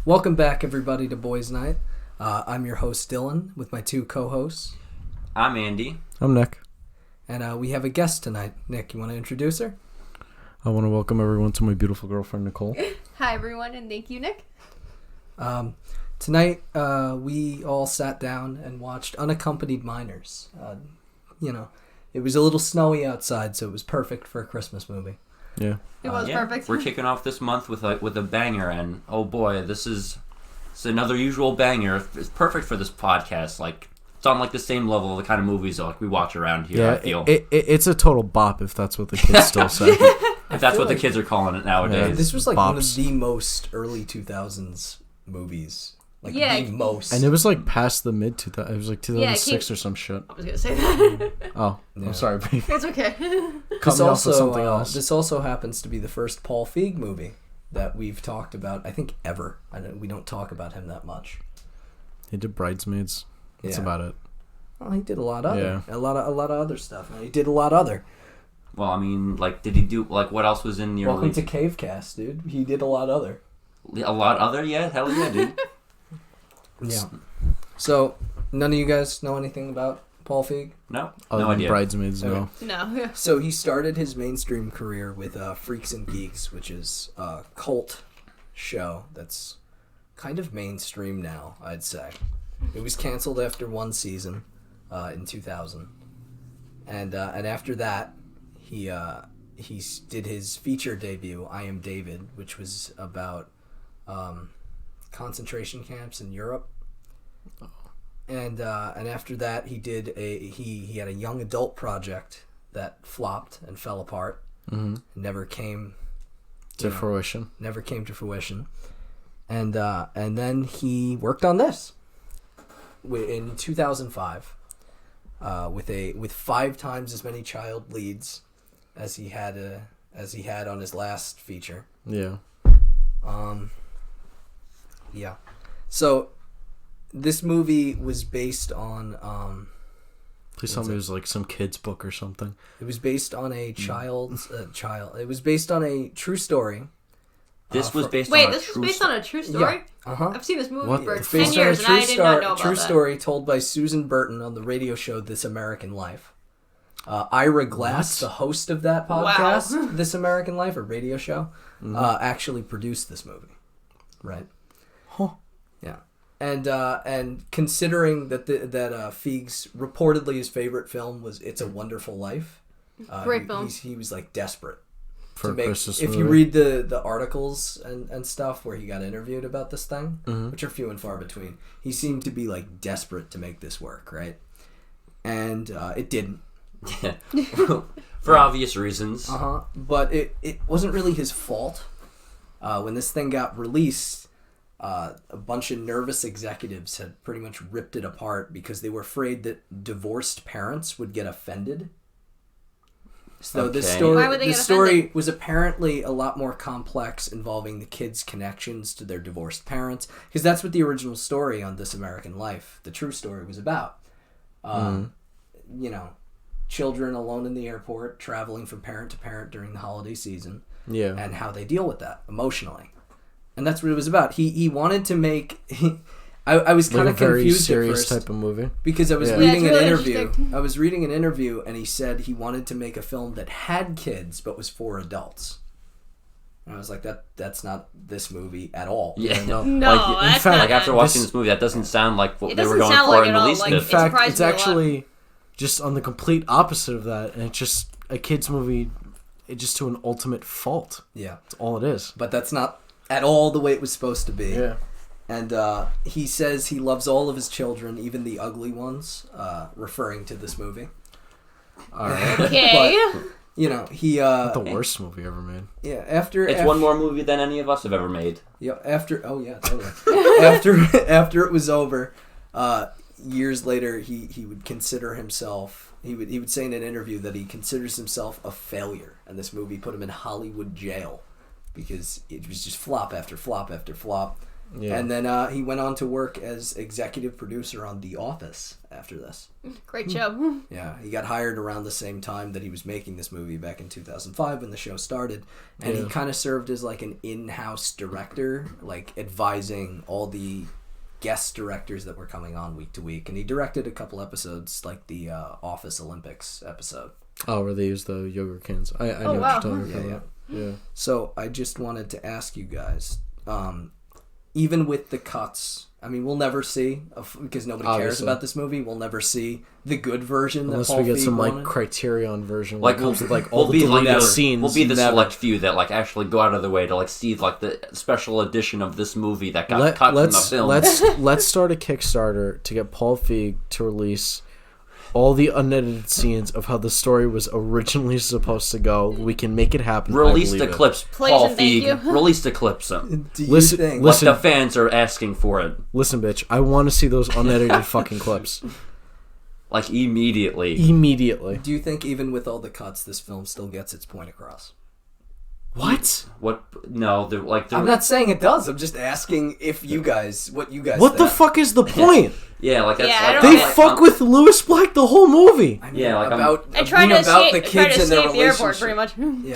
Welcome back, everybody, to Boyz Night. I'm your host, Dillon, with my two co-hosts. I'm Andy. I'm Nick. And we have a guest tonight. Nick, you want to introduce her? I want to welcome everyone to my beautiful girlfriend, Nicole. Hi, everyone, and thank you, Nick. Tonight, we all sat down and watched Unaccompanied Minors. It was a little snowy outside, so it was perfect for a Christmas movie. Yeah. It was perfect. We're kicking off this month with a banger, and oh boy, this is another usual banger. It's perfect for this podcast. Like, it's on like the same level of the kind of movies like we watch around here. I feel it's a total bop if that's what the kids still say. If that's what the kids are calling it nowadays. Yeah, this was like Bops. one of the most early 2000s movies. Like the most. And it was like past the mid 2000s. It was like 2006 or some shit. I was going to say that. Oh, Yeah. I'm sorry, babe. It's okay. Cut me off with something else. This also happens to be the first Paul Feig movie that we've talked about, I think, ever. We don't talk about him that much. He did Bridesmaids. That's about it. Well, he did a lot of a lot of other stuff. He did a lot other. Well, I mean, like, did he do like what else was in your? Welcome to Cavecast, dude. He did a lot other. A lot other, yeah, hell yeah, dude. Yeah. So, none of you guys know anything about Paul Feig? No, Other no than idea. Bridesmaids, no. No. So he started his mainstream career with Freaks and Geeks, which is a cult show that's kind of mainstream now, I'd say. It was canceled after one season in 2000. And after that, he did his feature debut, I Am David, which was about concentration camps in Europe. And after that, he had a young adult project that flopped and fell apart. Mm-hmm. Never came To fruition. Never came to fruition. And then he worked on this in 2005 with 5 times as many child leads as he had on his last feature. Yeah. Yeah. So this movie was based on Please tell me it was like some kid's book or something. it was based on a it was based on a true story. This was based Wait, on a this was true based on a true story? Yeah. Uh-huh. I've seen this movie What? for It's 10 Based on a years, and I did not know about true that. story told by Susan Burton on the radio show This American Life. Ira Glass, the host of that podcast, Wow. This American Life, or radio show, actually produced this movie. Right. Huh. Yeah. And considering that Feig's reportedly his favorite film was It's a Wonderful Life, Great film. He was like desperate For to a make. Christmas If movie. you read the articles and stuff where he got interviewed about this thing, Mm-hmm. which are few and far between, he seemed to be like desperate to make this work, right? And it didn't. for obvious reasons. But it wasn't really his fault. When this thing got released, a bunch of nervous executives had pretty much ripped it apart because they were afraid that divorced parents would get offended. So Okay. Why would they this get story offended? was apparently a lot more complex, involving the kids' connections to their divorced parents, because that's what the original story on This American Life, the true story, was about. You know, children alone in the airport, traveling from parent to parent during the holiday season, Yeah. and how they deal with that emotionally. And that's what it was about. He wanted to make... I was kind Like of a very confused at serious first type of movie. because I was Yeah. reading Yeah, an it's really interview. interesting. I was reading an interview, and he said he wanted to make a film that had kids but was for adults. And I was like, that's not this movie at all. Yeah, No. No, Like, in that's fact, not Like after it. watching this movie, that doesn't sound like what It they were doesn't going sound for like in it all, release like, In it. it fact, surprised it's me a lot. actually just on the complete opposite of that, and it's just a kid's movie, it just to an ultimate fault. Yeah. That's all it is. But that's not at all the way it was supposed to be. Yeah. And he says he loves all of his children, even the ugly ones, referring to this movie. All right. Okay. But, you know, he... Not the worst movie ever made. Yeah, after... It's one more movie than any of us have ever made. Yeah, after... Oh, yeah, totally. after it was over, years later, he would consider himself... He would say in an interview that he considers himself a failure, and this movie put him in Hollywood jail because it was just flop after flop after flop. Yeah. And then he went on to work as executive producer on The Office after this. Great show. Yeah, he got hired around the same time that he was making this movie back in 2005 when the show started. And he kind of served as like an in-house director, like advising all the guest directors that were coming on week to week. And he directed a couple episodes, like the Office Olympics episode. Oh, where they use the yogurt cans. I know wow. what you're talking about. Yeah. So I just wanted to ask you guys, even with the cuts, I mean, we'll never see, because nobody cares Obviously. about this movie, we'll never see the good version Unless that Paul we get Feig some wanted. like Criterion version, Like with like we'll all the be like deleted the, scenes. we'll be the Never. select few that like actually go out of the way to like see like the special edition of this movie that got cut from the film. Let's start a Kickstarter to get Paul Feig to release all the unedited scenes of how the story was originally supposed to go. We can make it happen. Release I the believe it. clips, Please Paul and thank Feig. you. Release the clips. Do you Listen- think... Like listen- the fans are asking for it. Listen, bitch, I want to see those unedited fucking clips Like immediately. immediately. Do you think even with all the cuts, this film still gets its point across? What? What? No, they're like they're, I'm not saying it does. I'm just asking if you guys, what you guys What the think. fuck is the point? yeah, like that's Yeah, I like, don't They get it. fuck with Lewis Black the whole movie. I mean, Yeah, like, about I tried to about escape, the tried to kids and their escape the airport, relationship. pretty much. Yeah,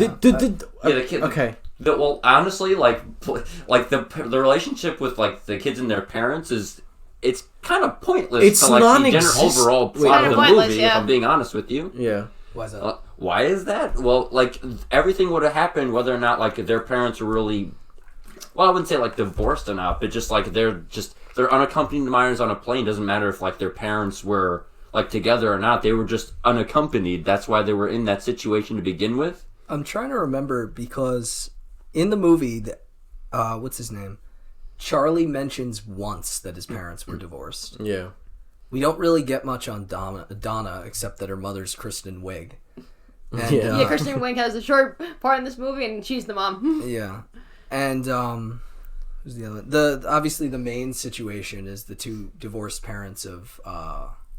Yeah, the kid. Okay. Well, honestly, like the relationship with like the kids and their parents is it's kind of pointless It's to like the non-exist- overall Wait, plot of the pointless, movie. yeah. If I'm being honest with you, Yeah. why is that? why is that? Well, like everything would have happened whether or not like their parents were really. Well, I wouldn't say like divorced or not, but just like they're unaccompanied minors on a plane. Doesn't matter if like their parents were like together or not. They were just unaccompanied. That's why they were in that situation to begin with. I'm trying to remember because in the movie, what's his name? Charlie mentions once that his parents were divorced. Yeah. We don't really get much on Donna except that her mother's Kristen Wiig. And, Yeah. Yeah, Kristen Wiig has a short part in this movie, and she's the mom. Yeah. And who's the other one? Obviously the main situation is the two divorced parents of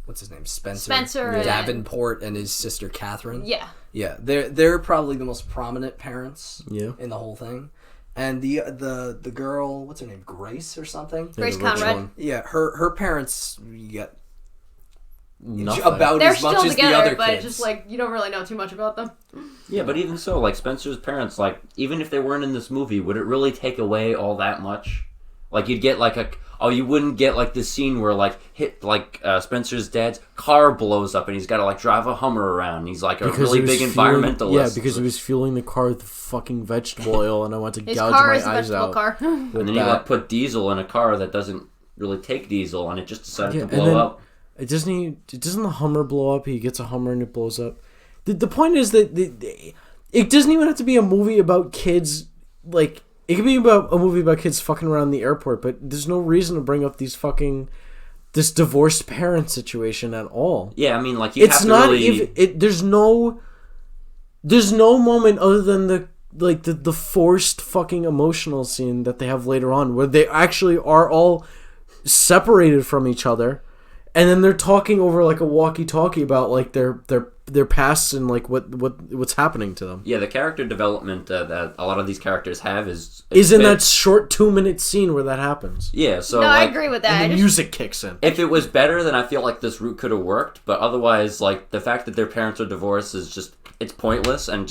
what's his name? Spencer and- Davenport and his sister Catherine. Yeah. Yeah. They're probably the most prominent parents Yeah. in the whole thing. And the girl, what's her name? Grace or something? Grace the rich Conrad. one. Yeah, her parents you get Nothing. about They're as much still as the together, other but kids. it's just like you don't really know too much about them. Yeah, but even so, like Spencer's parents, like even if they weren't in this movie, would it really take away all that much? Like you'd get like you wouldn't get like this scene where like Spencer's dad's car blows up and he's got to like drive a Hummer around. And he's like a really big environmentalist. Yeah, because he was fueling the car with fucking vegetable oil, and I want to His gouge car my is a eyes vegetable out. car. And then you like put diesel in a car that doesn't really take diesel, and it just decided Yeah, to and blow then- up. Doesn't the Hummer blow up? He gets a Hummer and it blows up. The point is that it doesn't even have to be a movie about kids. Like it could be about a movie about kids fucking around the airport, but there's no reason to bring up this divorced parent situation at all. Yeah, I mean, like you It's have to not really. even. There's no moment other than the forced fucking emotional scene that they have later on, where they actually are all separated from each other. And then they're talking over like a walkie-talkie about like their pasts and like what's happening to them. Yeah, the character development that a lot of these characters have is In that short 2-minute scene where that happens. Yeah, so No, I like, agree with that. And I the just, music kicks in. if it was better, then I feel like this route could have worked. But otherwise, like the fact that their parents are divorced is it's pointless and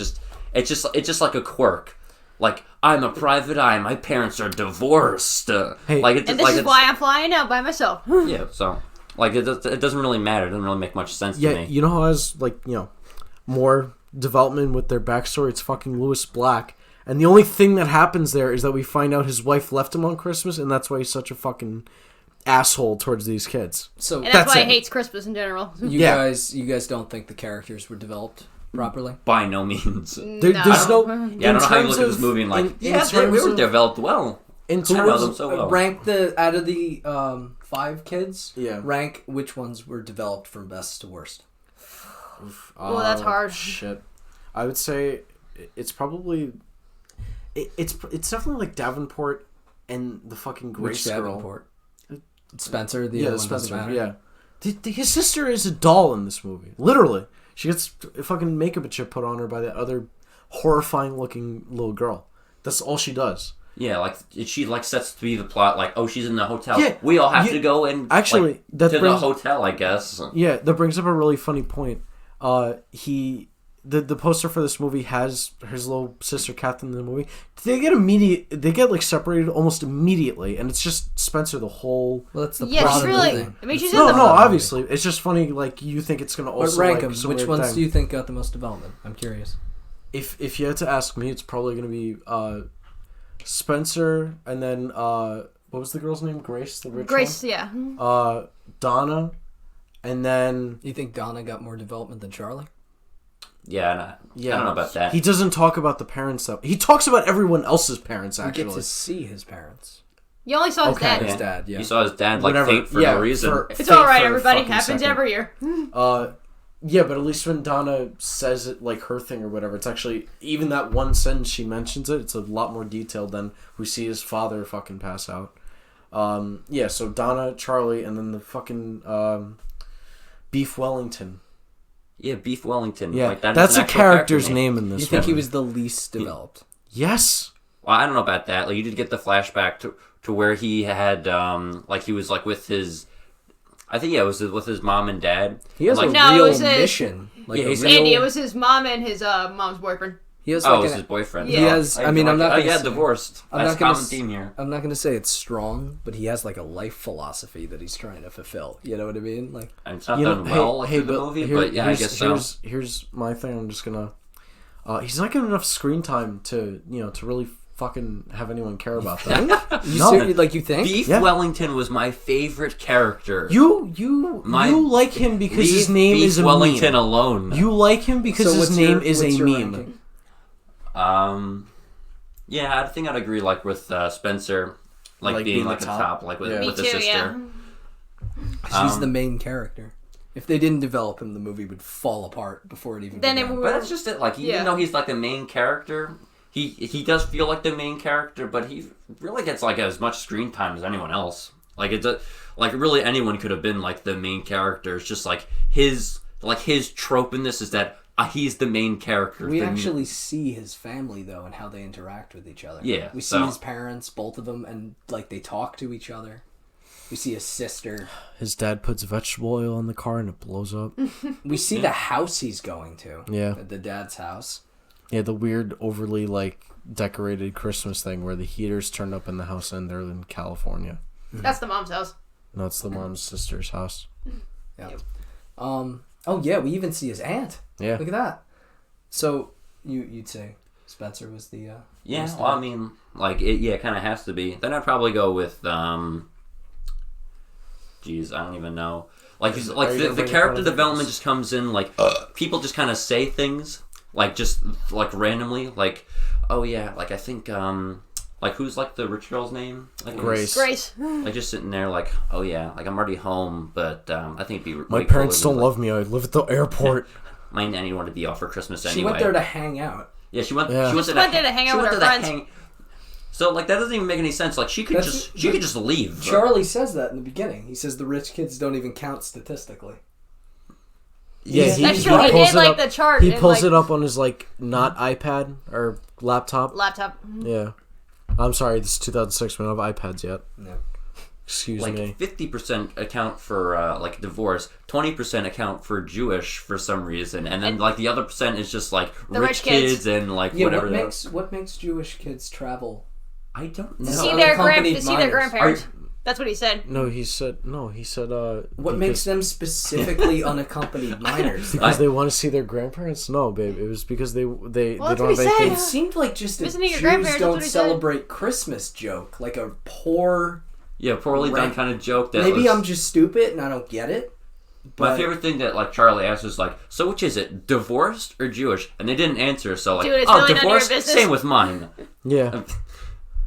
it's just like a quirk. Like I'm a private eye, my parents are divorced. Hey, like it's and this like is why I'm flying out by myself. yeah. So like it doesn't really matter. It doesn't really make much sense to Yeah, me. you know how has more development with their backstory. It's fucking Lewis Black, and the only thing that happens there is that we find out his wife left him on Christmas, and that's why he's such a fucking asshole towards these kids. So And that's why it. he hates Christmas in general. you Yeah. guys don't think the characters were developed properly? By no means. There's no. Yeah, I don't know how you terms look at this of- movie and like, in yeah, they terms were of- developed well. In I know them terms, so well. Rank out of the 5 kids. Yeah. Rank which ones were developed from best to worst. Well, that's hard. Shit, I would say it's probably it's definitely like Davenport and the fucking Grace Which girl. Davenport? Spencer. The Yeah, other one doesn't Spencer. matter. Yeah, his sister is a doll in this movie. Literally, she gets fucking makeup and shit put on her by that other horrifying looking little girl. That's all she does. Yeah, like she like sets to be the plot. Like, oh, she's in the hotel. Yeah, we all have to go and actually like, that to brings, the hotel, I guess. Yeah, that brings up a really funny point. The poster for this movie has his little sister Catherine in the movie. They get like separated almost immediately, and it's just Spencer the whole. Well, that's the Yeah, plot she's of the really. thing. I mean, she's No, in the. obviously, it's just funny. Like you think it's gonna But also rank like, them. some Which weird ones thing. do you think got the most development? I'm curious. If you had to ask me, it's probably gonna be Spencer, and then what was the girl's name? Grace, the rich Grace, one? yeah. Donna, and then You think Donna got more development than Charlie? Yeah, I don't know about that. he doesn't talk about the parents though. He talks about everyone else's parents We actually. get to see his parents. You only saw his Okay. dad. His dad, yeah. You saw his dad like Whatever. faint for Yeah, no reason. It's all right, for a everybody. fucking Happens second. every year. Yeah, but at least when Donna says it, like her thing or whatever, it's actually even that one sentence she mentions it. It's a lot more detailed than we see his father fucking pass out. Yeah, so Donna, Charlie, and then the fucking Beef Wellington. Yeah, Beef Wellington. Yeah, like, that is that's an a actual character's character name in this. You think he one. was the least developed? Yes. Well, I don't know about that. Like, you did get the flashback to where he had like he was like with his. I think it was with his mom and dad. He has like, a No, it real was his- mission. Like Yeah, a he's- real, Andy, it was his mom and his mom's boyfriend. he has Oh, like it was an, his boyfriend. Yeah. He has. I mean, I'm not. Oh, Gonna yeah, say, divorced. I'm That's not gonna common s- theme here. I'm not going to say it's strong, but he has like a life philosophy that he's trying to fulfill. You know what I mean? Like, And it's not You know, done well hey, through the Bill, movie, here- but yeah, I guess so. Here's my thing. I'm just gonna. He's not getting enough screen time to really fucking have anyone care about that. you No. like you think? Beef Yeah. Wellington was my favorite character. You like him because his name Beef is a Wellington meme. alone. You like him because So his what's name your- is a what's your meme. ranking? Yeah, I think I'd agree. Like with Spencer, like being like the top, like with, Yeah. with the Me too, sister. yeah. 'Cause he's the main character. If they didn't develop him, the movie would fall apart before it even. Then it began. would- But that's just it. Like even Yeah. though he's like the main character, he does feel like the main character, but he really gets like as much screen time as anyone else. Like it's like really anyone could have been like the main character. It's just like his trope in this is that he's the main character. We thing. actually see his family though and how they interact with each other. Yeah, we so- see his parents, both of them, and like they talk to each other. We see his sister. His dad puts vegetable oil in the car and it blows up. We see the house he's going to. Yeah. The dad's house. Yeah, the weird, overly like decorated Christmas thing where the heaters turned up in the house and they're in California. That's the mom's house. No, it's the mom's sister's house. Yeah. Oh yeah, we even see his aunt. Yeah. Look at that. So you'd say Spencer was the Yeah, most well, I mean, like it kind of has to be. Then I'd probably go with Jeez, I don't even know. Like Are you the gonna bring up character one of development these? just comes in like people just kind of say things like just like randomly like oh yeah like I think like who's like the rich girl's name like Grace. Grace. like just sitting there like oh yeah like I'm already home but I think it'd be My way parents cooler don't to, love me. I live at the airport. my nanny wanted to be off for Christmas She anyway. went there to hang out. Yeah, she went. Yeah. She went, She went there to hang out she with went her there to friends. So like that doesn't even make any sense. Like she could just leave. Charlie says that in the beginning. He says the rich kids don't even count statistically. Yeah, That's true. He pulls did it like up- the chart. He and, pulls like, it up on his like not iPad or laptop. laptop. Yeah. I'm sorry, this is 2006. We don't have iPads yet. No. Excuse Like me. 50% account for like divorce, 20% account for Jewish for some reason, and then like the other percent is just like The rich rich kids. kids and like Yeah, whatever. what makes Jewish kids travel? I don't To know. See No, their unaccompanied to see their minors. grandparents. That's what he said. No, he said What makes them specifically unaccompanied minors? because they want to see their grandparents? No, babe. It was because they Well, don't that's have what he anything. It seemed like just a Visiting your Jews grandparents, that's don't what he said. celebrate Christmas joke, like a poor. Yeah, poorly done Right. kind of joke. That Maybe was, I'm just stupid and I don't get it. But My favorite thing that like Charlie asked was like, so which is it, divorced or Jewish? And they didn't answer. So like, Dude, it's oh, really none of your divorced. business. Same with mine. Yeah.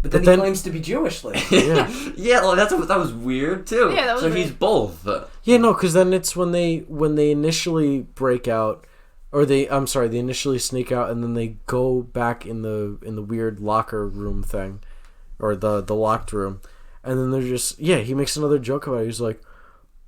but then then- he claims to be Jewish later. Yeah. Yeah, well, that was weird too. Yeah, that was so weird. he's both. Yeah, no, because then it's when they initially break out, or they initially sneak out, and then they go back in the weird locker room thing, or the locked room, and then they're just he makes another joke about it. He's like,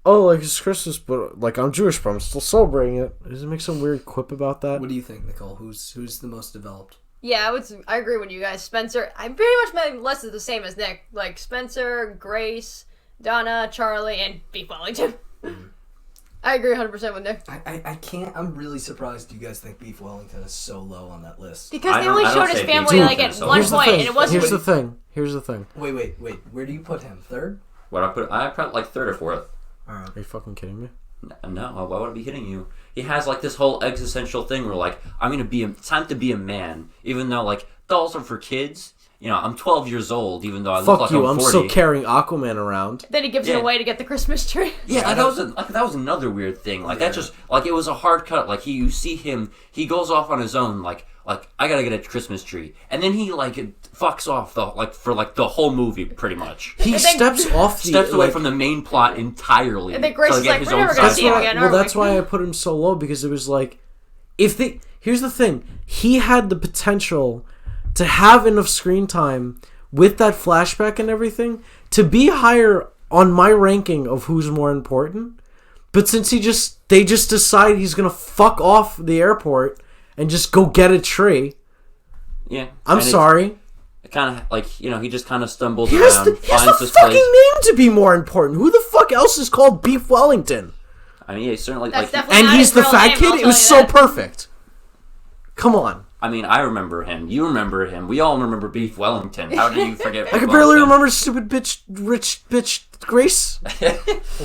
oh, like it's Christmas, but like I'm Jewish, but I'm still celebrating it. Does he make some weird quip about that? What do you think, Nicole? Who's the most developed? Yeah, I agree with you guys. Spencer, I pretty much made less of the same as Nick. Like Spencer, Grace, Donna, Charlie, and Beef Wellington. I agree 100% with Nick. I can't. I'm really surprised you guys think Beef Wellington is so low on that list. Because they only showed his family Beef like at Wellington one is so point, low. and it wasn't. Here's the thing. Wait. Where do you put him? Third? What I put like third or fourth. Are you fucking kidding me? No, why would I be hitting you? He has like this whole existential thing where like it's time to be a man, even though like dolls are for kids. You know, I'm 12 years old, even though I look like I'm 40. I'm still carrying Aquaman around. Then he gives it away to get the Christmas tree. Yeah, that was another weird thing. Like that just like it was a hard cut. Like you see him, he goes off on his own. Like I gotta get a Christmas tree, and then he like fucks off for the whole movie pretty much. He steps away from the main plot entirely. And then Grace is like, we're never gonna see him again. Well, that's why I put him so low, because it was like, here's the thing, he had the potential to have enough screen time with that flashback and everything to be higher on my ranking of who's more important. But since they just decide he's gonna fuck off the airport and just go get a tree. Yeah. I'm sorry. It kind of like, he just kind of stumbles He around, has finds the this fucking place. name to be more important. Who the fuck else is called Beef Wellington? I mean, yeah, certainly That's like, definitely And not he's his the real fat name, kid. I'll It tell was you so that. perfect. Come on. I mean, I remember him. You remember him. We all remember Beef Wellington. How do you forget? I Beef could barely Wellington? remember stupid rich bitch Grace.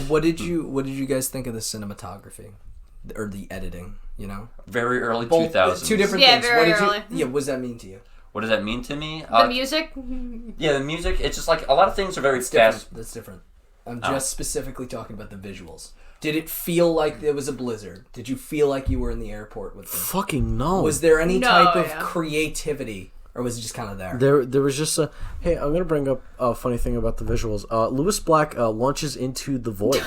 What did you guys think of the cinematography or the editing? Very early Both 2000s. two different Yeah, things. very what early. what does that mean to you? What does that mean to me? The music? Yeah, the music. It's just like a lot of things are very That's fast. different. That's different. I'm just specifically talking about the visuals. Did it feel like there was a blizzard? Did you feel like you were in the airport with them? Fucking no. Was there any No, type of yeah. creativity, or was it just kind of there? There was just a... Hey, I'm going to bring up a funny thing about the visuals. Lewis Black launches into the void.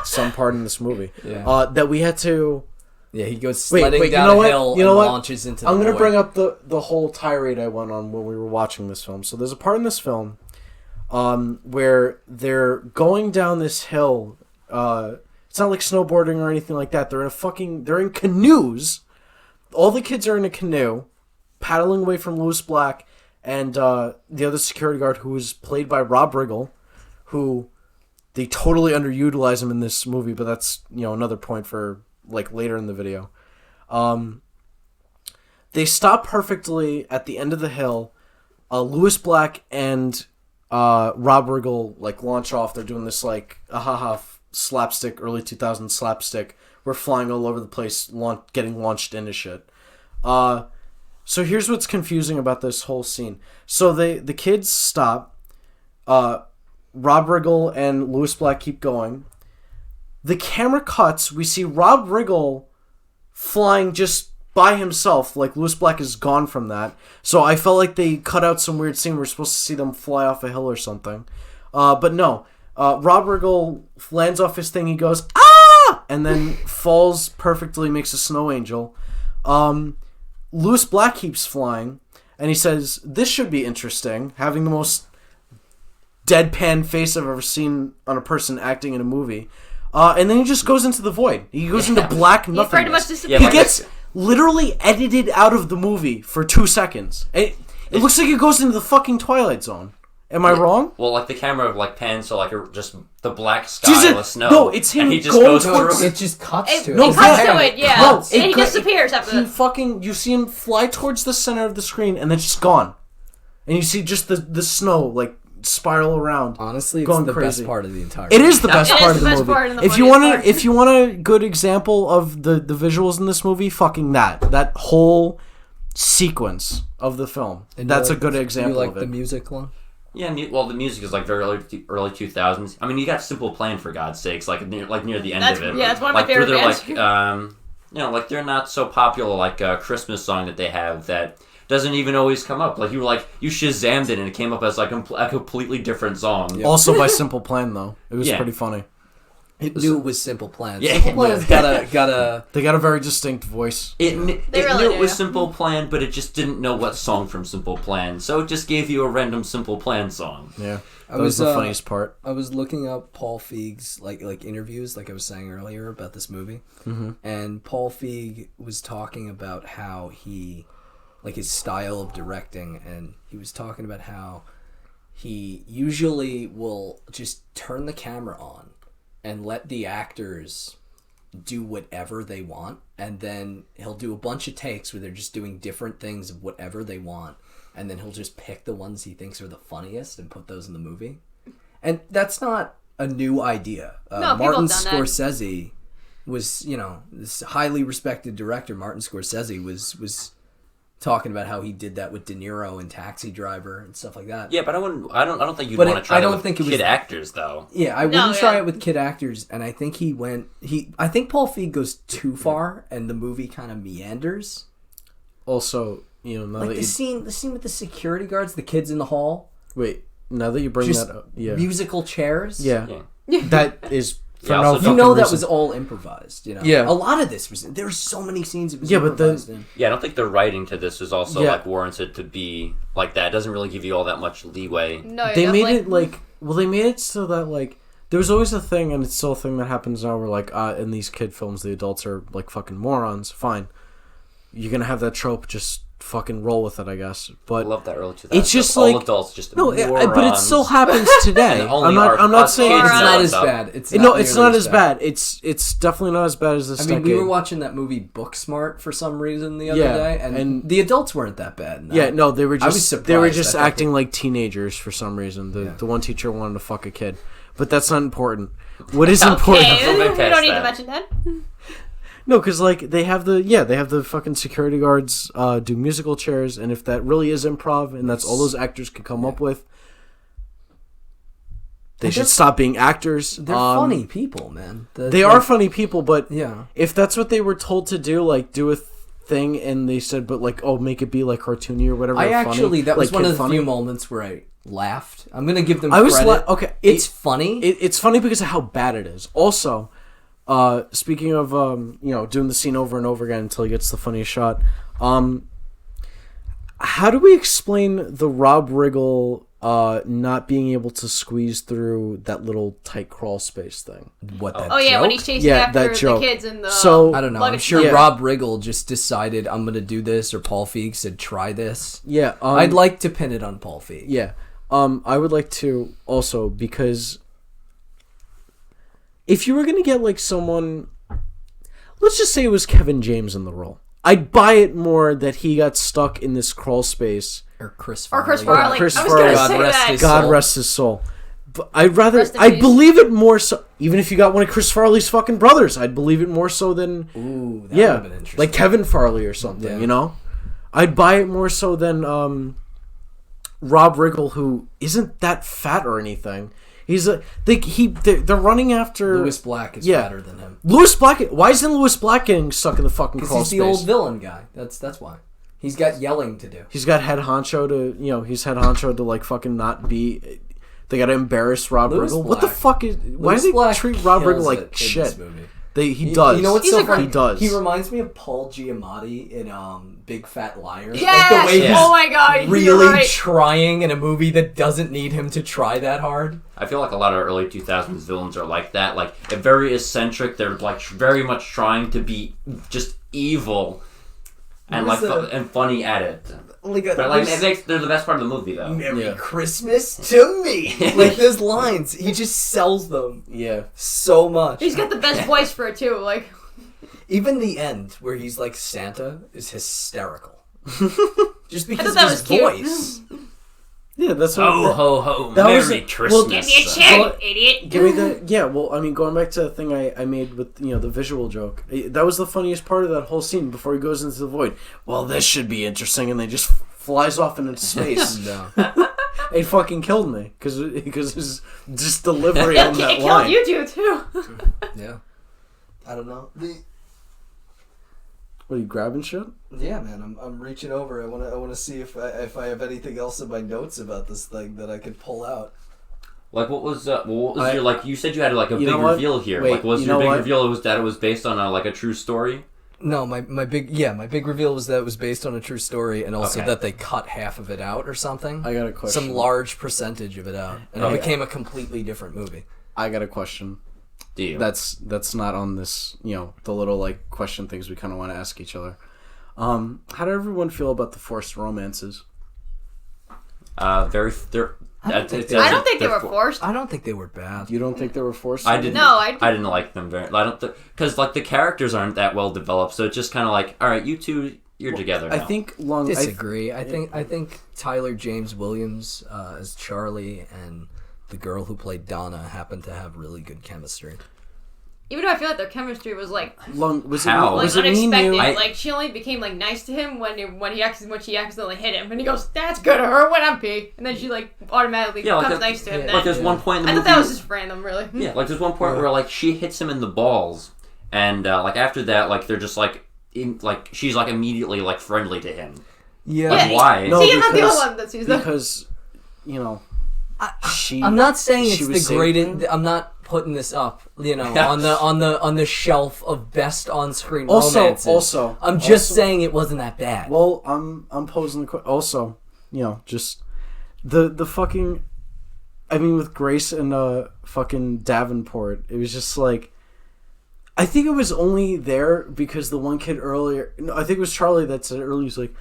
Some part in this movie. Yeah. That we had to... Yeah, he goes sledding wait, down you know a what? hill You know and what? launches into the I'm going to void. bring up the whole tirade I went on when we were watching this film. So there's a part in this film where they're going down this hill. It's not like snowboarding or anything like that. They're in canoes. All the kids are in a canoe, paddling away from Lewis Black and the other security guard, who is played by Rob Riggle, who they totally underutilize him in this movie, but that's another point for like later in the video. They stop perfectly at the end of the hill. Lewis Black and Rob Riggle like launch off. They're doing this like slapstick, early 2000s slapstick. We're flying all over the place, getting launched into shit. So here's what's confusing about this whole scene. So the kids stop. Rob Riggle and Lewis Black keep going. The camera cuts. We see Rob Riggle flying just by himself. Like Lewis Black is gone from that. So I felt like they cut out some weird scene. We're supposed to see them fly off a hill or something. But no. Rob Riggle lands off his thing. He goes, ah! And then falls perfectly, makes a snow angel. Lewis Black keeps flying. And he says, this should be interesting. Having the most deadpan face I've ever seen on a person acting in a movie. And then he just goes into the void. He goes into black nothingness. He pretty much disappears. He gets literally edited out of the movie for 2 seconds. It looks like it goes into the fucking Twilight Zone. Am I wrong? Well, like the camera like pans to like just the black sky, the snow. No, it's him and he just going goes towards- through. It just cuts to it. No, He cuts yeah. to it, yeah. No, and he disappears after that. You see him fly towards the center of the screen and then just gone. And you see just the snow like spiral around. Honestly, it's going the crazy. best part of the entire It is the best It is part of the the best movie. part and the If you funniest want part. if you want a good example of the visuals in this movie, fucking that whole sequence of the film. And That's you a good like, example you like of it. the music one? Yeah, well, the music is like very early 2000s. I mean, you got Simple Plan for God's sakes, like near the end of it. Yeah, it's one of my like, favorite they're bands. like, like they're not so popular like a Christmas song that they have that doesn't even always come up. Like you Shazammed it and it came up as like a completely different song. Yeah. Also by Simple Plan though. It was Yeah. pretty funny. It knew it was Simple Plan. Yeah. Simple Plan's got a. They got a very distinct voice. It really knew it was do. Simple Plan, but it just didn't know what song from Simple Plan, so it just gave you a random Simple Plan song. Yeah. I That was was, the funniest part. I was looking up Paul Feig's like interviews, like I was saying earlier about this movie, and Paul Feig was talking about how he like his style of directing, and he was talking about how he usually will just turn the camera on and let the actors do whatever they want, and then he'll do a bunch of takes where they're just doing different things of whatever they want, and then he'll just pick the ones he thinks are the funniest and put those in the movie. And that's not a new idea. No, people Martin have done that. Scorsese was, this highly respected director, Martin Scorsese, was talking about how he did that with De Niro in Taxi Driver and stuff like that. Yeah, but I don't think you'd But want to try I that don't with think it kid was- actors though. Yeah, I No, wouldn't try yeah. it with kid actors, and I think I think Paul Feig goes too far, and the movie kind of meanders. Also, now Like that the scene with the security guards, the kids in the hall, now that you bring just that up, yeah, musical chairs. yeah, Yeah. that is for Yeah, no also fucking that reason. was all improvised. Yeah. a lot of this was. There were so many scenes it was Yeah, but then- improvised in. Yeah, I don't think the writing to this is also Yeah. like warranted to be like that. It doesn't really give you all that much leeway. No, They made definitely. it they made it so that like there was always a thing, and it's still a thing that happens now, where like in these kid films the adults are like fucking morons. Fine, you're gonna have that trope, just fucking roll with it, I guess. I But love that early 2000s. It's just all like- adults just no, morons. but it still happens today. And only I'm not saying kids It's know not as stuff. bad. It's it's nearly not as bad. It's definitely not as bad as this I mean, decade. we were watching that movie Booksmart for some reason the other Yeah, day, and the adults weren't that bad. In that. Yeah, no, they were I was just surprised. I thought acting like teenagers for some reason. The one teacher wanted to fuck a kid, but that's not important. What is important? Okay, We'll we get past don't need to that. mention that. No, because like they have the fucking security guards do musical chairs, and if that really is improv and that's all those actors can come up with, they And should they're- stop being actors. They're funny people, man. They are funny people, but Yeah. if that's what they were told to do, like do a thing, and they said, but like, oh, make it be like cartoony or whatever. I or actually funny, that was like, one of kid the funny. few moments where I laughed. I'm gonna give them. I was credit. okay. It's funny. It's funny because of how bad it is. Also, speaking of doing the scene over and over again until he gets the funniest shot. How do we explain the Rob Riggle not being able to squeeze through that little tight crawl space thing? What that? Oh yeah, joke? when he's chasing Yeah, after that the joke. kids in the. So- I don't know. I'm luggage sure Yeah. Rob Riggle just decided I'm gonna do this, or Paul Feig said try this. Yeah, I'd like to pin it on Paul Feig. Yeah, I would like to also, because if you were gonna get like someone, let's just say it was Kevin James in the role, I'd buy it more that he got stuck in this crawl space. Or Chris Or Farley. Chris Farley. Chris I was Farley. gonna God say rest that. his God soul. rest his soul. But I'd rather, Rest in I'd peace. believe it more so, even if you got one of Chris Farley's fucking brothers, I'd believe it more so than, Ooh, that yeah, would've been interesting. like Kevin Farley or something, Yeah. you know? I'd buy it more so than Rob Riggle, who isn't that fat or anything. He's they're running after Louis Black is Yeah. fatter than him. Louis Black. Why isn't Louis Black getting stuck in the fucking Because crawl he's space? the old villain guy. That's why. He's got yelling to do. He's got head honcho to, he's head honcho to like fucking not be. They gotta embarrass Rob Louis Riggle. What the Black- fuck is? Why Louis do they Black treat Rob kills Riggle it like in shit? this movie. He does. You know what's He's so a great- funny? He does. He reminds me of Paul Giamatti in Big Fat Liar. Yes! Like the way he's Oh my god, you're really right. trying in a movie that doesn't need him to try that hard. I feel like a lot of early 2000s villains are like that. Like, they're very eccentric. They're, like, very much trying to be just evil and, What like, was and funny at it. Like, But, like, they're the best part of the movie, though. Merry Yeah. Christmas to me. Like those lines, he just sells them Yeah. so much. He's got the best voice for it too. Like, Even the end where he's like Santa is hysterical. Just because that of was his cute. voice. Yeah, that's what. Ho, ho, ho. That was Merry a- Christmas. well, give me a chair, idiot. Give me the yeah. Well, I mean, going back to the thing I made with the visual joke, that was the funniest part of that whole scene before he goes into the void. Well, this should be interesting, and they just flies off into space. No. It fucking killed me because his just delivery It on that killed line. you two too. Yeah. I don't know. What are you grabbing shit? Yeah, man, I'm reaching over. I wanna see if I have anything else in my notes about this thing that I could pull out. Like, what was your, like, you said you had, like, a You big know what? reveal here. Wait, like, was you your know big what? reveal that it was based on, like, a true story? No, my big reveal was that it was based on a true story, and also Okay. that they cut half of it out or something. I got a question. Some large percentage of it out, and Okay. it became a completely different movie. I got a question. Do you? That's not on this. The little like question things we kind of want to ask each other. How did everyone feel about the forced romances? Very. I don't think they were forced. I don't think they were bad. You don't think they were forced? I didn't. No, I didn't like them very. I don't because like the characters aren't that well developed, so it's just kind of like, all right, you two, you're together now. I think Disagree. I think Tyler James Williams as Charlie and the girl who played Donna happened to have really good chemistry. Even though I feel like their chemistry was like How? like Was it me and unexpected. you? Like she only became like nice to him when she accidentally hit him, and he goes, "That's good of her when I'm pee," and then she like automatically becomes nice to him. Like there's one point in the I movie. thought that was just random, really. Yeah, like there's one point where like she hits him in the balls, and like after that, like they're just like she's like immediately like friendly to him. Yeah. Like, why? No, See, I'm not the only one that sees that. Because, you know, I'm not saying it's the saving greatest. him? I'm not putting this up, you know, on the shelf of best on-screen Also, romances. I'm just saying it wasn't that bad. Well, I'm posing the question. Also, you know, just the fucking. I mean, with Grace and fucking Davenport, it was just like. I think it was only there because the one kid earlier. No, I think it was Charlie that said earlier. He's like,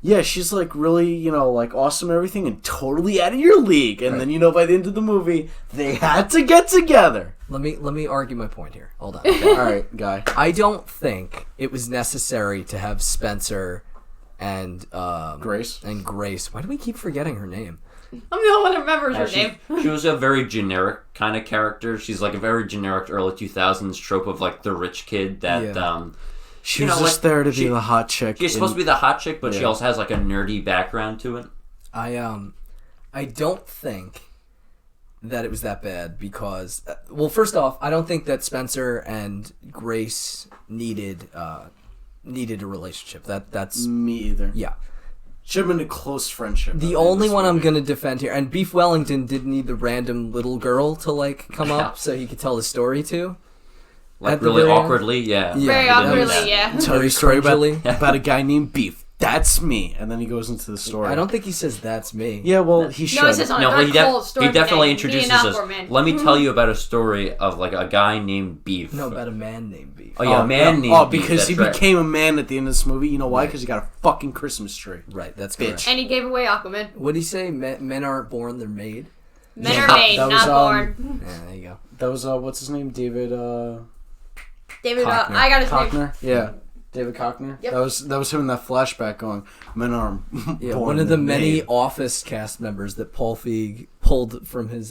"Yeah, she's like really, you know, like awesome and everything, and totally out of your league." And then, you know, by the end of the movie, they had to get together. Let me argue my point here. Hold on. All right, guy. I don't think it was necessary to have Spencer and Grace. Why do we keep forgetting her name? I'm the only one that remembers her name. She was a very generic kind of character. She's like a very generic early 2000s trope of like the rich kid that She was just there to be the hot chick. She's supposed to be the hot chick, but she also has like a nerdy background to it. I don't think that it was that bad because well, first off, I don't think that Spencer and Grace needed a relationship. That's Me either. yeah. Should have been a close friendship. The only one I'm gonna defend here, and Beef Wellington didn't need the random little girl to like come up so he could tell the story to. Like really awkwardly, yeah. Very awkwardly, yeah. Tell you a story cringily. about a guy named Beef. That's me. And then he goes into the story. I don't think he says that's me. Yeah, well, he should. No, he says on No, a he, cold story. he definitely Me introduces and us. Aquaman. Let me tell you about a story of like a guy named Beef. No, about a man named Beef. Oh yeah, a man named Beef. Because he that's right. became a man at the end of this movie. You know why? Because he got a fucking Christmas tree. Right, that's Bitch. correct. And he gave away Aquaman. What did he say? Men aren't born, they're made. Men are made, that was, not born. Yeah, there you go. That was, what's his name? David, David, Cockner. I got his name. Cockner? Yeah. David Cockner? Yep. That was him in that flashback going, men are Yeah, born one of the and many made." Office cast members that Paul Feig pulled from his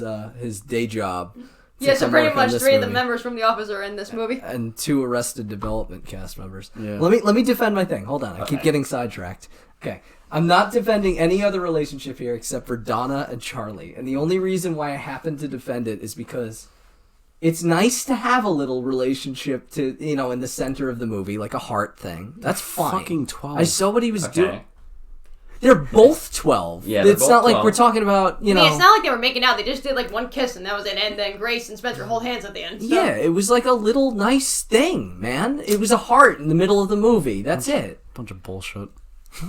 day job. to Yeah, so come pretty work on much this 3 of the movie. members from The Office are in this movie. And 2 Arrested Development cast members. Yeah. Let me defend my thing. Hold on, I keep getting sidetracked. Okay, I'm not defending any other relationship here except for Donna and Charlie, and the only reason why I happen to defend it is because it's nice to have a little relationship to, you know, in the center of the movie, like a heart thing. That's fine. Fucking 12. I saw what he was doing. Okay. They're both 12. Yeah, they're it's both not like 12. we're talking about, you I know. mean, it's not like they were making out. They just did like one kiss and that was it. And then Grace and Spencer hold hands at the end. So. Yeah, it was like a little nice thing, man. It was a heart in the middle of the movie. That's it. Bunch of bullshit.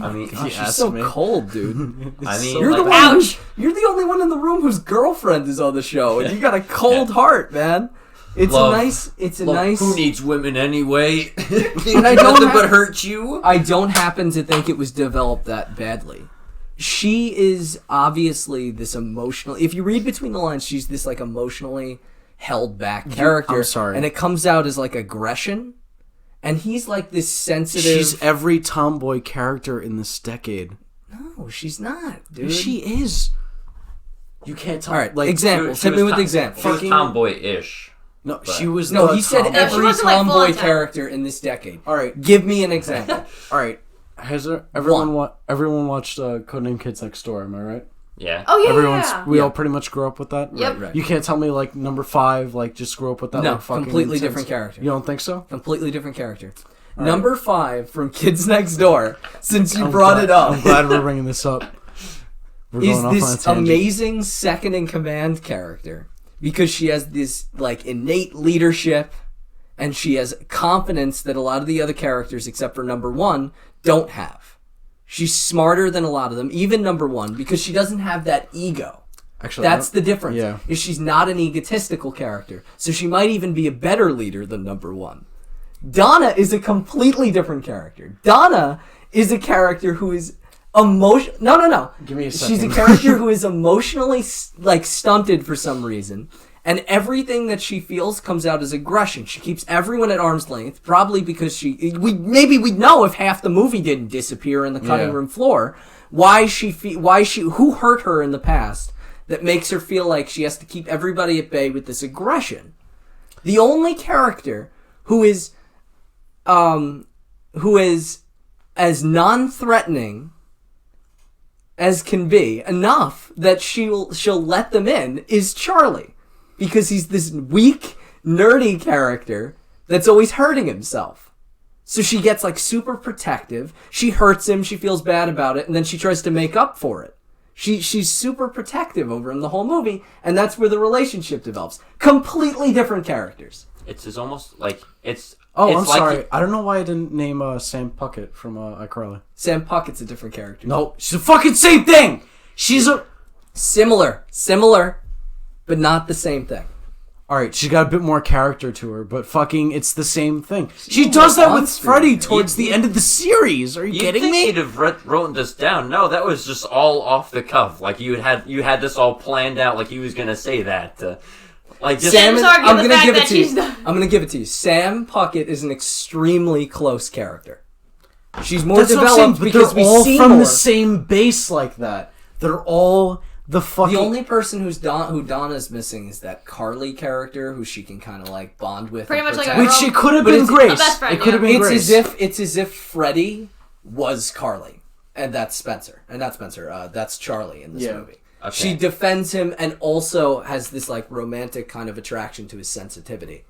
I mean, Gosh, She's asked so me. cold, dude. I mean, You're the like, one. You're the only one in the room whose girlfriend is on the show, and you got a cold heart, man. It's Love. a nice. It's a Look, nice. Who needs women anyway? And I don't Nothing have- but hurt you. I don't happen to think it was developed that badly. She is obviously this emotional. If you read between the lines, she's this like emotionally held back character. I'm sorry. And it comes out as like aggression, and he's like this sensitive. She's every tomboy character in this decade. No, she's not, dude. She is. You can't tell. All right, like examples. She Hit me was with tom- examples. She was Fucking- tomboy-ish. No, she was. No, the he said tomboy. She every wasn't, like, tomboy full-on tom- character in this decade. All right, Give me an example. all right. Has everyone watched Codename Kids Next Door? Am I right? Yeah. Oh, yeah. Everyone's we all pretty much grew up with that. Yep. Right. You can't tell me like number 5 like just grew up with that. No, like, fucking completely intense. different character. You don't think so? Completely different character. Number 5 from Kids Next Door, since you brought it I'm up, glad we're bringing this up. We're is going off on a this tangent. amazing second in command character. Because she has this like innate leadership, and she has confidence that a lot of the other characters, except for number 1, don't have. She's smarter than a lot of them, even number 1, because she doesn't have that ego. Actually, That's the difference. Yeah. Is she's not an egotistical character. So she might even be a better leader than number 1. Donna is a completely different character. Donna is a character who is No. Give me a second. She's a character who is emotionally stunted for some reason, and everything that she feels comes out as aggression. She keeps everyone at arm's length, probably because we'd know if half the movie didn't disappear in the cutting room floor. Who hurt her in the past that makes her feel like she has to keep everybody at bay with this aggression. The only character who is as non-threatening as can be, enough that she'll let them in, is Charlie. Because he's this weak, nerdy character that's always hurting himself. So she gets super protective, she hurts him, she feels bad about it, and then she tries to make up for it. She's super protective over him the whole movie, and that's where the relationship develops. Completely different characters. It's almost like it's. Oh, it's I'm like sorry. I don't know why I didn't name Sam Puckett from iCarly. Sam Puckett's a different character. No, she's the fucking same thing! She's a... Similar, but not the same thing. Alright, she's got a bit more character to her, but fucking, it's the same thing. She does that with Freddy towards the end of the series. Are you kidding me? You'd have written this down. No, that was just all off the cuff. Like you had this all planned out. Like he was gonna say that. Sam's arguing the fact that she's not. I'm gonna give it to you. Sam Puckett is an extremely close character. She's more developed because we see from more. the same base like that. They're all the fucking... The only person who Donna's missing is that Carly character who she can kind of bond with. Pretty much like Which she could have been Grace. best friend, It could have been Grace. It's as if Freddy was Carly, and that's Spencer, and not Spencer. That's Charlie in this movie. Okay. She defends him and also has this romantic kind of attraction to his sensitivity,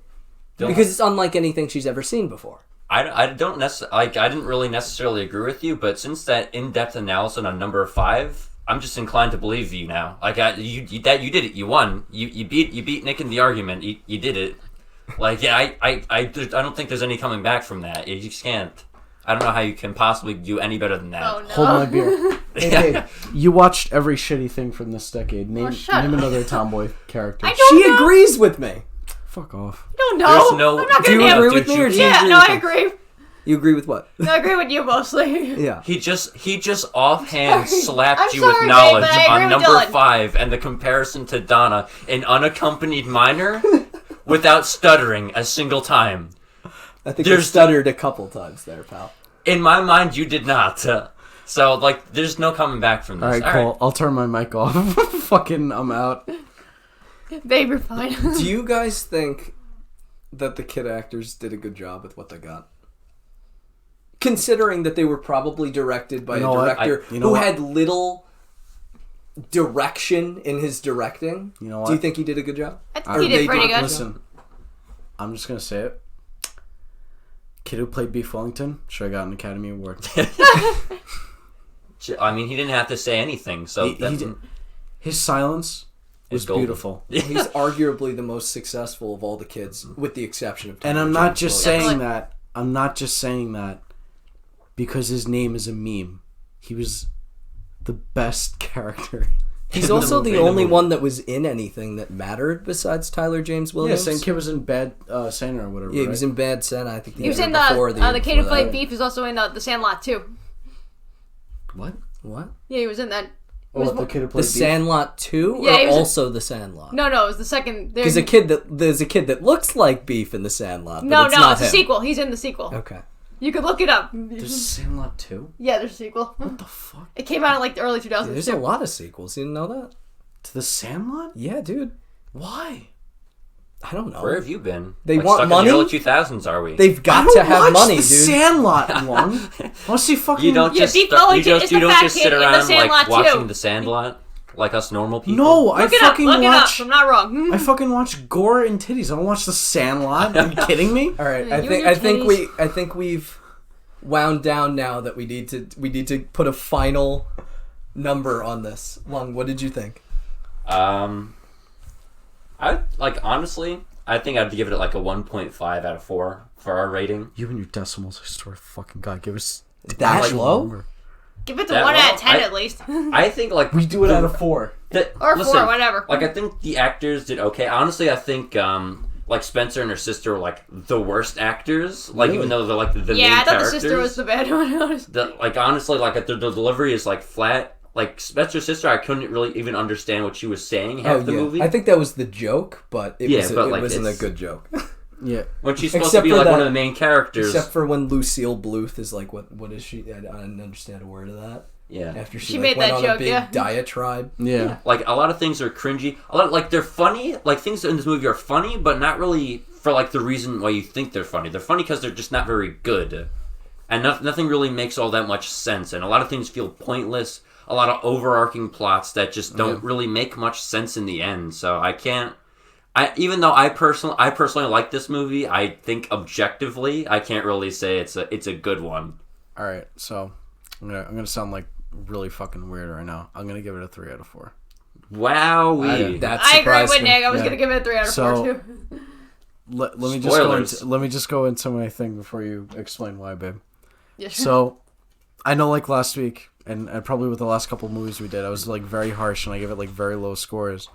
because it's unlike anything she's ever seen before. I don't necessarily I didn't really necessarily agree with you, but since that in-depth analysis on number 5. I'm just inclined to believe you now. You did it. You won. You beat Nick in the argument. You did it. I don't think there's any coming back from that. You just can't. I don't know how you can possibly do any better than that. Oh, no. Hold my beer. Hey, you watched every shitty thing from this decade. Name another tomboy character. She agrees with me. Fuck off. I don't know. There's no. I'm not Do gonna you name agree with me, or do you Yeah, agree no, with I me? agree. You agree with what? No, I agree with you mostly. Yeah. He just offhand Sorry. slapped I'm you sorry, with babe, knowledge but I agree on with number Dillon. 5 and the comparison to Donna, an unaccompanied minor, without stuttering a single time. I think you stuttered a couple times there, pal. In my mind, you did not. So there's no coming back from this. Alright, Cole. I'll turn my mic off. Fucking, I'm out. Babe, you're fine. Do you guys think that the kid actors did a good job with what they got? Considering that they were probably directed by a director who had little direction in his directing. You know what? Do you think he did a good job? I think he did pretty good. Listen, I'm just gonna say it. Kid who played Beef Wellington should have got an Academy Award. I mean, he didn't have to say anything, so His silence was golden. beautiful. He's arguably the most successful of all the kids, with the exception of. And I'm not just saying that. I'm not just saying that because his name is a meme. He was the best character. He's also the only one that was in anything that mattered besides Tyler James Williams. Yeah, same kid was in Bad Santa or whatever. Yeah, he was in Bad Santa. I think He was in the kid who played Beef is also in the Sandlot too. What? Yeah, he was in that. Oh, the kid who played The Sandlot 2 Yeah, he or was also The Sandlot? No, it was the second. Because there's a kid that looks like Beef in The Sandlot. But No, it's not it's a him. sequel. He's in the sequel. Okay. You could look it up. There's Sandlot 2? Yeah, there's a sequel. What the fuck? It came out in the early 2000s. Yeah, there's a lot of sequels. You didn't know that? To the Sandlot? Yeah, dude. Why? I don't know. Where have you been? They want stuck money? In the early 2000s, are we? They've got to have money, the dude. Sandlot one. I want to see fucking... You don't Yeah, just Beef you Wellington don't is the just fat sit kid in The around Sandlot watching too. The Sandlot like us normal people. No, I Look it up. fucking Look watch... it up. I'm not wrong. I fucking watch gore and titties. I don't watch The Sandlot. Are you kidding me? All right, Yeah, I think we've wound down now that we need to put a final number on this. Lung, what did you think? Honestly, I think I'd give it a 1.5 out of 4 for our rating. You and your decimals, I swear to fucking God, give us... That low? Give it to That 1 out of low? 10 at least. I think We do it out of 4. Or 4, whatever. I think the actors did okay. Honestly, I think like Spencer and her sister were like the worst actors. Like even though they're like the main I thought characters. the sister was the bad one. Like honestly, like the delivery is like flat. Like Spencer's sister, I couldn't really even understand what she was saying half the movie. I think that was the joke, but it like, wasn't a good joke. Yeah. When she's supposed to be like one of the main characters. Except for when Lucille Bluth is like, what is she? I didn't understand a word of that. Yeah. After she made went that on joke, a big diatribe. Yeah. Like a lot of things are cringy. A lot like they're funny. Like things in this movie are funny, but not really for like the reason why you think they're funny. They're funny because they're just not very good, and nothing really makes all that much sense. And a lot of things feel pointless. A lot of overarching plots that just don't really make much sense in the end. So I can't. Even though I personally like this movie, I think objectively I can't really say it's a good one. All right, so I'm gonna sound like really fucking weird right now. I'm gonna give it a 3 out of 4. Wow, I agree with Nick. I was gonna give it a 3 out of 4 too. Let me just go into my thing before you explain why, babe. Yeah, sure. So I know, like last week, and probably with the last couple of movies we did, I was like very harsh and I gave it like very low scores.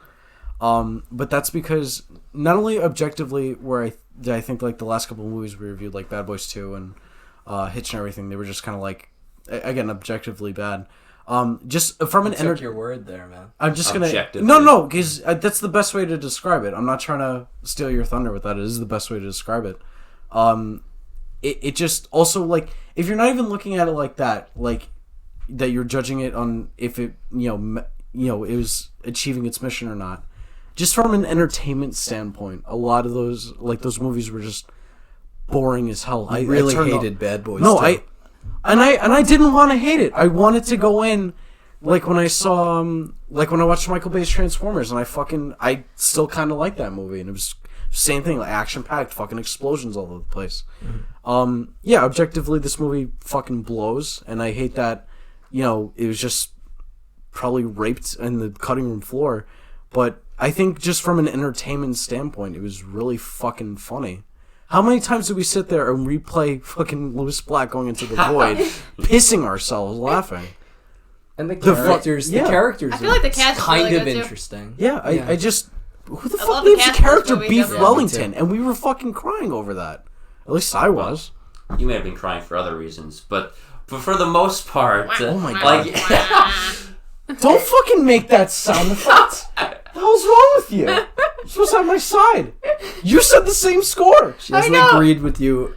But that's because not only objectively where I think like the last couple of movies we reviewed, like Bad Boys 2 and Hitch and everything, they were just kind of like, again, objectively bad. Just from an took your word there, man. I'm just gonna because that's the best way to describe it. I'm not trying to steal your thunder with that. It is the best way to describe it. It just also like if you're not even looking at it like that, like that you're judging it on if it it was achieving its mission or not. Just from an entertainment standpoint, a lot of those movies were just boring as hell. I really hated Bad Boys. No, too. I didn't want to hate it. I wanted to go in, like when I saw, like when I watched Michael Bay's Transformers, and I still kind of liked that movie, and it was same thing, like action packed, fucking explosions all over the place. Mm-hmm. Yeah, objectively, this movie fucking blows, and I hate that. It was just probably raped in the cutting room floor, but I think just from an entertainment standpoint, it was really fucking funny. How many times did we sit there and replay fucking Louis Black going into the void, pissing ourselves laughing? And the characters, I feel like the cast is kind really of good, interesting. Yeah, I just who the I fuck love the names the cast of this character movie, Beef definitely. Wellington? And we were fucking crying over that. At least I was. You may have been crying for other reasons, but for the most part, Oh my like, Don't fucking make that sound effect. What the hell's wrong with you? You're supposed to have my side. You said the same score. She hasn't agreed with you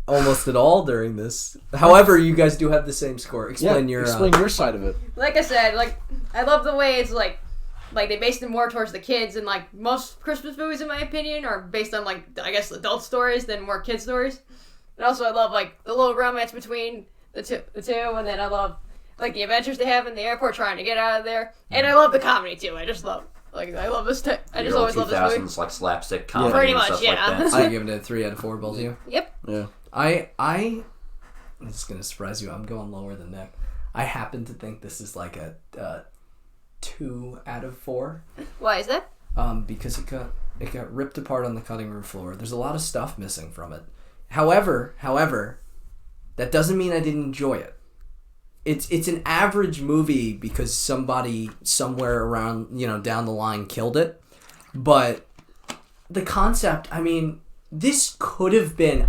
almost at all during this. However, you guys do have the same score. Explain your side of it. Like I said, like I love the way it's like they based it more towards the kids, and like most Christmas movies, in my opinion, are based on like I guess adult stories than more kid stories. And also, I love like the little romance between the two, and then I love like the adventures they have in the airport trying to get out of there, and I love the comedy too. I just love. I love this. I just always love this movie. Like slapstick comedy, Pretty and much, stuff yeah. like that. So you're giving it a 3 out of 4, both of you? Yep. Yeah. I'm just gonna surprise you. I'm going lower than Nick. I happen to think this is like a 2 out of 4. Why is that? Because it got ripped apart on the cutting room floor. There's a lot of stuff missing from it. However, that doesn't mean I didn't enjoy it. It's an average movie because somebody somewhere around, down the line killed it. But the concept, I mean, this could have been...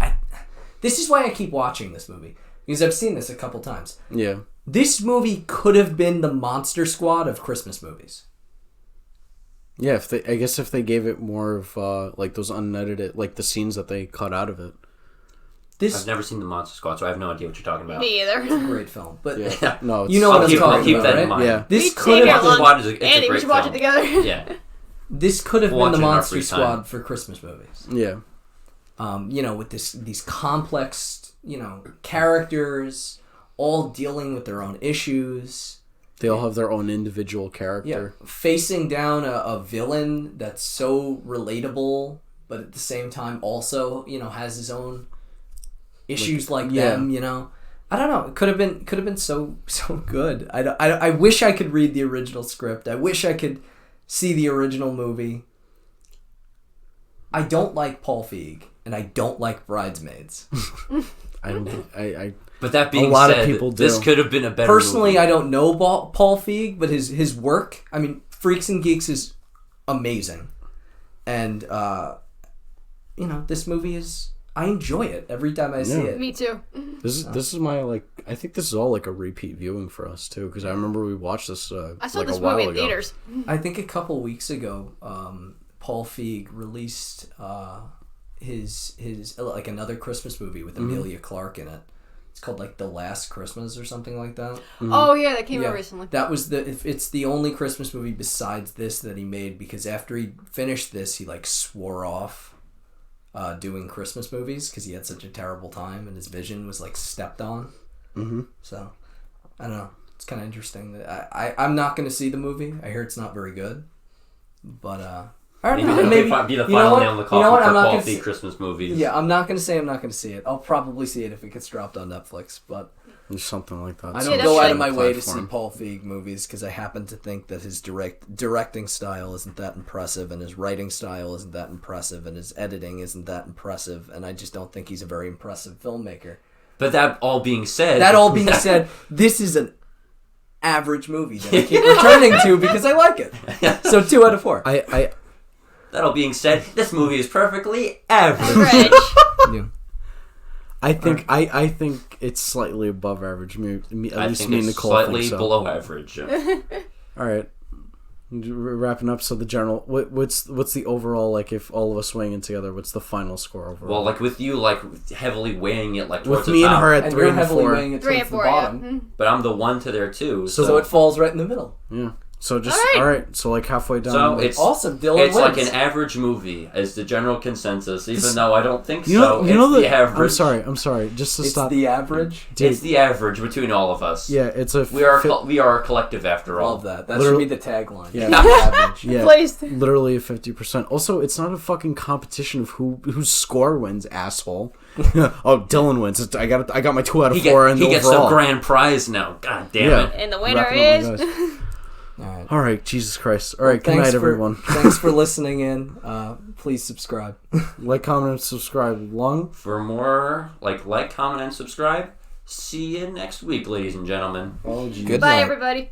this is why I keep watching this movie. Because I've seen this a couple times. Yeah. This movie could have been the Monster Squad of Christmas movies. Yeah, I guess if they gave it more of like those unedited, like the scenes that they cut out of it. I've never seen the Monster Squad, so I have no idea what you're talking about. Me either. It's a great film, but yeah. No, you know what I'm talking I'll keep about, that right? in mind. Yeah. This could have Squad is a Andy, we great should watch film. it together. Yeah. This could have We'll been the watch it in our Monster free Squad time. for Christmas movies. Yeah. With these complex, characters all dealing with their own issues. They all have their own individual character. Yeah. Facing down a villain that's so relatable, but at the same time also, has his own issues like them, I don't know. It could have been so good. I wish I could read the original script. I wish I could see the original movie. I don't like Paul Feig, and I don't like Bridesmaids. But that being a lot said, of people do. This could have been a better Personally, movie. I don't know Paul Feig, but his work, I mean, Freaks and Geeks is amazing. And this movie is. I enjoy it every time I see it. Me too. This is my I think this is all like a repeat viewing for us too, because I remember we watched this. I saw like this a while movie in ago. theaters. I think a couple weeks ago, Paul Feig released his like another Christmas movie with Emilia Clarke in it. It's called like The Last Christmas or something like that. Oh yeah, that came out recently. That was it's the only Christmas movie besides this that he made, because after he finished this, he like swore off doing Christmas movies because he had such a terrible time and his vision was like stepped on. So I don't know. It's kind of interesting that I'm not going to see the movie. I hear it's not very good, but I don't know. Maybe be the final nail in the coffin for Paul Feig Christmas movies. Yeah, I'm not going to say I'm not going to see it. I'll probably see it if it gets dropped on Netflix, but Something like that. I don't go out of my way to see Paul Feig movies because I happen to think that his directing style isn't that impressive, and his writing style isn't that impressive, and his editing isn't that impressive, and I just don't think he's a very impressive filmmaker. But that all being said, this is an average movie that I keep returning to because I like it. So 2 out of 4. That all being said, this movie is perfectly average. Yeah. I think it's slightly above average. At least me and Nicole slightly think so. below average. All right, wrapping up. So the general, what's the overall, like, if all of us weighing in together, what's the final score overall? Well, like with you, like heavily weighing it, like towards with me the top, and her at and 3 you're and heavily 4. weighing it 3 towards and the 4, bottom. yeah. but I'm the 1 to there too. So it falls right in the middle. Yeah. So just All right. So like halfway down. So it's awesome. Dillon It's wins. like an average movie, as the general consensus. Even though I don't think you know the average. I'm sorry. Just to It's stop. the average. Dude, It's the average between all of us. yeah, it's a. We are a collective after all. Love that. That Literally- should be the tagline. Yeah. The average. Yeah, Placed. literally a 50%. Also, it's not a fucking competition of whose score wins, asshole. Oh, Dillon wins. I got my 2 out of 4 and He gets overall. the grand prize now. God damn Yeah. it. And the winner Wrapping up, is. guys. All right. All right, Jesus Christ. All right, good night, everyone. Thanks for listening in. Please subscribe. Like, comment, and subscribe. Long. For more, like, comment, and subscribe. See you next week, ladies and gentlemen. Oh, geez. Good Bye, night. everybody.